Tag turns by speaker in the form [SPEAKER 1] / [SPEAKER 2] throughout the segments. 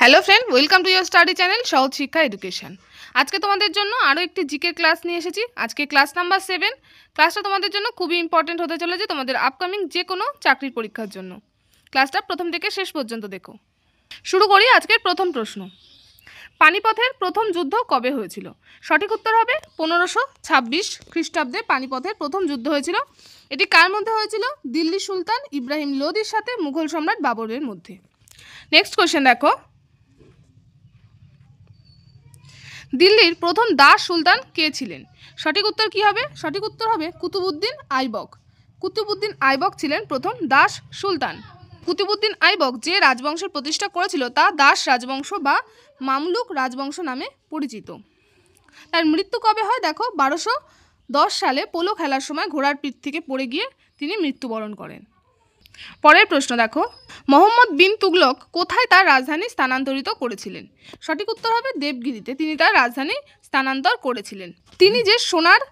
[SPEAKER 1] Hello friend, welcome to your study channel সহজ শিক্ষা education. আজকে তোমাদের জন্য আরও একটি জিকে ক্লাস নিয়ে এসেছি। আজকে ক্লাস নাম্বার 7। ক্লাসটা তোমাদের জন্য খুবই ইম্পর্টেন্ট হতে চলেছে তোমাদের আপকামিং যে কোনো চাকরির পরীক্ষার জন্য। ক্লাসটা প্রথম থেকে শেষ পর্যন্ত দেখো। শুরু করি আজকের প্রথম প্রশ্ন। পানিপথের প্রথম যুদ্ধ কবে হয়েছিল? সঠিক উত্তর হবে 1526 খ্রিস্টাব্দে পানিপথের প্রথম যুদ্ধ হয়েছিল। এটি কার মধ্যে হয়েছিল? দিল্লি সুলতান ইব্রাহিম লোদির সাথে মুঘল সম্রাট বাবরের মধ্যে। নেক্সট কোয়েশ্চেন দেখো, দিল্লির প্রথম দাস সুলতান কে ছিলেন? সঠিক উত্তর কি হবে? সঠিক উত্তর হবে কুতুবউদ্দিন আইবক। কুতুবউদ্দিন আইবক ছিলেন প্রথম দাস সুলতান। কুতুবউদ্দিন আইবক যে রাজবংশের প্রতিষ্ঠা করেছিল তা দাস রাজবংশ বা মামলুক রাজবংশ নামে পরিচিত। তার মৃত্যু কবে হয় দেখো, 1210 সালে পোলো খেলার সময় ঘোড়ার পিঠ থেকে পড়ে গিয়ে তিনি মৃত্যুবরণ করেন। পরের প্রশ্ন দেখো, মোহাম্মদ বিন তুগলক কোথায় তার রাজধানী স্থানান্তরিত করেছিলেন? সঠিক উত্তর হবে দেবগিরিতে তিনি তার রাজধানী স্থানান্তর করেছিলেন। তিনি যে সোনার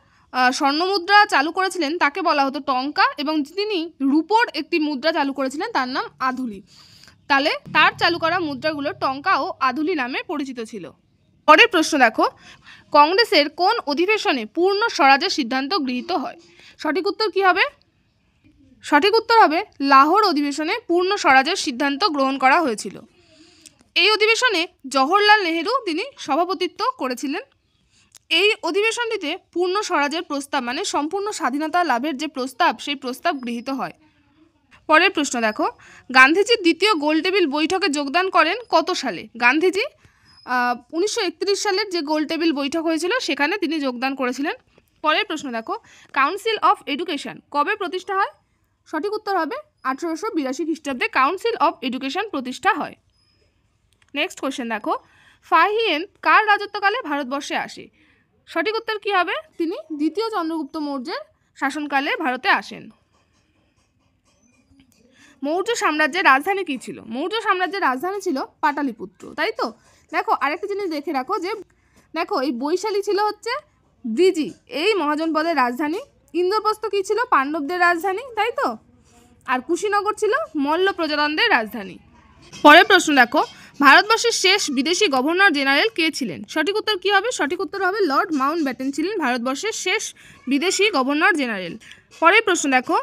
[SPEAKER 1] স্বর্ণমুদ্রা চালু করেছিলেন তাকে বলা হতো টঙ্কা, এবং তিনি রূপোর একটি মুদ্রা চালু করেছিলেন তার নাম আধুলি। তাহলে তার চালু করা মুদ্রাগুলো টঙ্কা ও আধুলি নামে পরিচিত ছিল। পরের প্রশ্ন দেখো, কংগ্রেসের কোন অধিবেশনে পূর্ণ স্বরাজের সিদ্ধান্ত গৃহীত হয়? সঠিক উত্তর কি হবে? সঠিক উত্তর হবে লাহোর অধিবেশনে পূর্ণ স্বরাজের সিদ্ধান্ত গ্রহণ করা হয়েছিল। এই অধিবেশনে জওহরলাল নেহেরু তিনি সভাপতিত্ব করেছিলেন। এই অধিবেশনটিতে পূর্ণ স্বরাজের প্রস্তাব মানে সম্পূর্ণ স্বাধীনতা লাভের যে প্রস্তাব, সেই প্রস্তাব গৃহীত হয়। পরের প্রশ্ন দেখো, গান্ধীজি দ্বিতীয় গোলটেবিল বৈঠকে যোগদান করেন কত সালে? গান্ধীজি 1931 সালের যে গোলটেবিল বৈঠক হয়েছিল সেখানে তিনি যোগদান করেছিলেন। পরের প্রশ্ন দেখো, কাউন্সিল অফ এডুকেশন কবে প্রতিষ্ঠা হয়? সঠিক উত্তর হবে 1882 খ্রিস্টাব্দে কাউন্সিল অফ এডুকেশন প্রতিষ্ঠা হয়। নেক্সট কোয়েশ্চেন দেখো, ফাহিয়েন কার রাজত্বকালে ভারতবর্ষে আসে? সঠিক উত্তর কি হবে? তিনি দ্বিতীয় চন্দ্রগুপ্ত মৌর্যের শাসনকালে ভারতে আসেন। মৌর্য সাম্রাজ্যের রাজধানী কী ছিল? মৌর্য সাম্রাজ্যের রাজধানী ছিল পাটালিপুত্র, তাই তো? দেখো আরেকটা জিনিস দেখে রাখো যে দেখো এই বৈশালী ছিল হচ্ছে ব্রিজি এই মহাজনপদের রাজধানী। ইন্দ্রপ্রস্থ কী ছিল? পাণ্ডবদের রাজধানী, তাই তো? আর কুশীনগর ছিল মল্ল প্রজাতন্ত্রের রাজধানী। পরের প্রশ্ন দেখো, ভারতবর্ষের শেষ বিদেশি গভর্নর জেনারেল কে ছিলেন? সঠিক উত্তর কি হবে? সঠিক উত্তর হবে লর্ড মাউন্টব্যাটেন ছিলেন ভারতবর্ষের শেষ বিদেশি গভর্নর জেনারেল। পরের প্রশ্ন দেখো,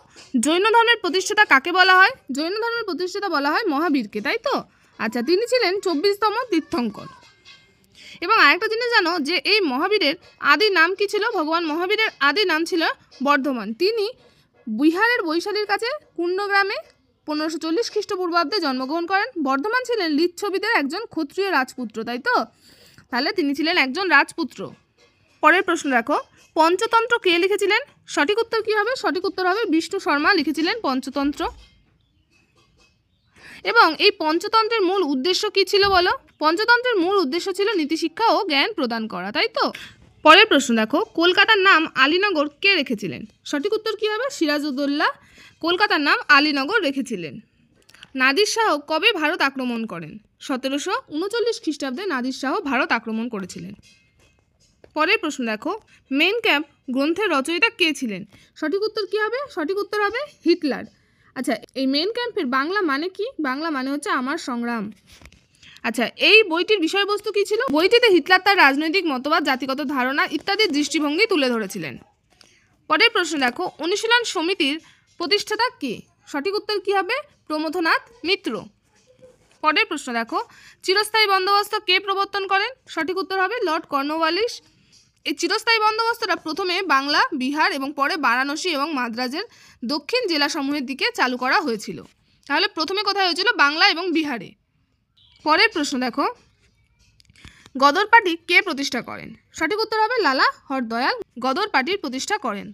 [SPEAKER 1] জৈন ধর্মের প্রতিষ্ঠাতা কাকে বলা হয়? জৈন ধর্মের প্রতিষ্ঠাতা বলা হয় মহাবীরকে, তাই তো? আচ্ছা, তিনি ছিলেন 24তম তীর্থঙ্কর। এবং আরেকটা জিনিস জানো যে এই মহাবীরের আদি নাম কি ছিল? ভগবান মহাবীরের আদি নাম ছিল বর্ধমান। তিনি বিহারের বৈশালীর কাছে কুণ্ডগ্রামে 1540 খ্রিস্টপূর্বাব্দে জন্মগ্রহণ করেন। বর্ধমান ছিলেন লিচ্ছবিদের একজন ক্ষত্রিয় রাজপুত্র, তাই তো? তাহলে তিনি ছিলেন একজন রাজপুত্র। পরের প্রশ্ন দেখো, পঞ্চতন্ত্র কে লিখেছিলেন? সঠিক উত্তর কি হবে? সঠিক উত্তর হবে বিষ্ণু শর্মা লিখেছিলেন পঞ্চতন্ত্র। এবং এই পঞ্চতন্ত্রের মূল উদ্দেশ্য কি ছিল বলো? পঞ্চতন্ত্রের মূল উদ্দেশ্য ছিল নীতিশিক্ষা ও জ্ঞান প্রদান করা, তাই তো? পরের প্রশ্ন দেখো, কলকাতার নাম আলীনগর কে রেখেছিলেন? সঠিক উত্তর কি হবে? সিরাজউদ্দৌলা কলকাতার নাম আলীনগর রেখেছিলেন। নাদির শাহ কবে ভারত আক্রমণ করেন? 1739 খ্রিস্টাব্দে নাদির শাহ ভারত আক্রমণ করেছিলেন। পরের প্রশ্ন দেখো, মেইন ক্যাম্প গ্রন্থের রচয়িতা কে ছিলেন? সঠিক উত্তর কি হবে? সঠিক উত্তর হবে হিটলার। আচ্ছা, এই মেইন ক্যাম্পের বাংলা মানে কি? বাংলা মানে হচ্ছে আমার সংগ্রাম। আচ্ছা, এই বইটির বিষয়বস্তু কী ছিল? বইটিতে হিটলার তার রাজনৈতিক মতবাদ, জাতিগত ধারণা ইত্যাদি দৃষ্টিভঙ্গি তুলে ধরেছিলেন। পরের প্রশ্ন দেখো, অনুশীলন সমিতির প্রতিষ্ঠাতা কে? সঠিক উত্তর কী হবে? প্রমথনাথ মিত্র। পরের প্রশ্ন দেখো, চিরস্থায়ী বন্দোবস্ত কে প্রবর্তন করেন? সঠিক উত্তর হবে লর্ড কর্নওয়ালিস। এই চিরস্থায়ী বন্দোবস্তটা প্রথমে বাংলা, বিহার এবং পরে বারাণসী এবং মাদ্রাজের দক্ষিণ জেলাসমূহের দিকে চালু করা হয়েছিল। তাহলে প্রথমে কোথায় হয়েছিল? বাংলা এবং বিহারে। পরের প্রশ্ন দেখো, গদর পার্টি কে প্রতিষ্ঠা করেন? সঠিক উত্তর হবে লালা হরদয়াল গদর পার্টির প্রতিষ্ঠা করেন।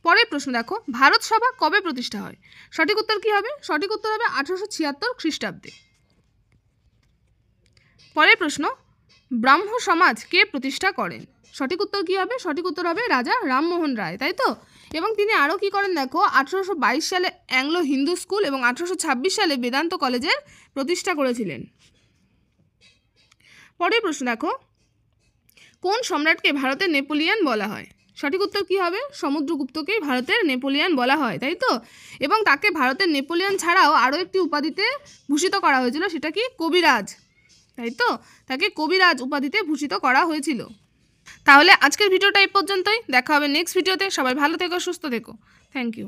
[SPEAKER 1] পরের প্রশ্ন দেখো, ভারত সভা কবে প্রতিষ্ঠা হয়? সঠিক উত্তর কি হবে? সঠিক উত্তর হবে 1876 খ্রিস্টাব্দে। পরের প্রশ্ন, ব্রাহ্ম সমাজ কে প্রতিষ্ঠা করেন? সঠিক উত্তর কি হবে? সঠিক উত্তর হবে রাজা রামমোহন রায়, তাই তো? এবং তিনি আরও কি করেন দেখো, 1822 সালে অ্যাংলো হিন্দু স্কুল এবং 1826 সালে বেদান্ত কলেজের প্রতিষ্ঠা করেছিলেন। পরের প্রশ্ন দেখো, কোন সম্রাটকে ভারতের নেপোলিয়ান বলা হয়? সঠিক উত্তর কি হবে? সমুদ্রগুপ্তকেই ভারতের নেপোলিয়ান বলা হয়, তাই তো? এবং তাকে ভারতের নেপোলিয়ান ছাড়াও আরও একটি উপাধিতে ভূষিত করা হয়েছিল, সেটা কি? কবিরাজ। তাই তো, তাকে কবিরাজ উপাধিতে ভূষিত করা হয়েছিল। তাহলে আজকের ভিডিওটা এই পর্যন্তই, দেখা হবে নেক্সট ভিডিওতে। সবাই ভালো থেকো, সুস্থ থেকো। Thank you.